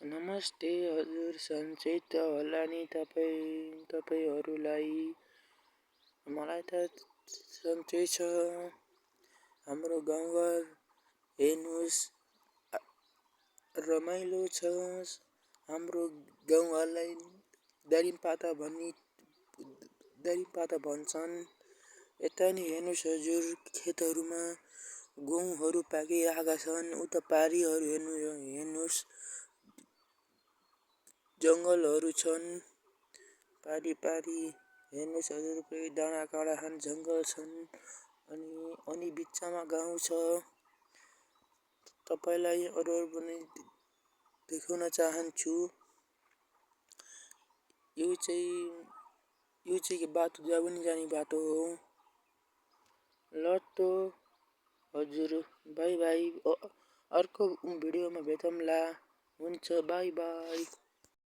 नमस्ते हजुर, सन्चै त होला नि तपाईँहरूलाई। मलाई त सन्चै छ। हाम्रो गाउँघर हेर्नुहोस् रमाइलो छ। हाम्रो गाउँघरलाई दारिमपाता भन्छन्। यता नि हेर्नुहोस् हजुर, खेतहरूमा गहुँहरू पाकिरहेका छन्। उता पारीहरू हेर्नुहोस्, जङ्गलहरू छन्। पारी हेर्नुहोस् हजुर, पुरै डाँडाकाँडा जङ्गल छन्। अनि बिचमा गाउँ छ। तपाईँलाई अरू पनि देखाउन चाहन्छु। यो चाहिँ बाटो जहाँ पनि जाने बाटो हो। ल त हजुर, बाई बाई। अर्को भिडियोमा भेटौँला। हुन्छ, बाई बाई।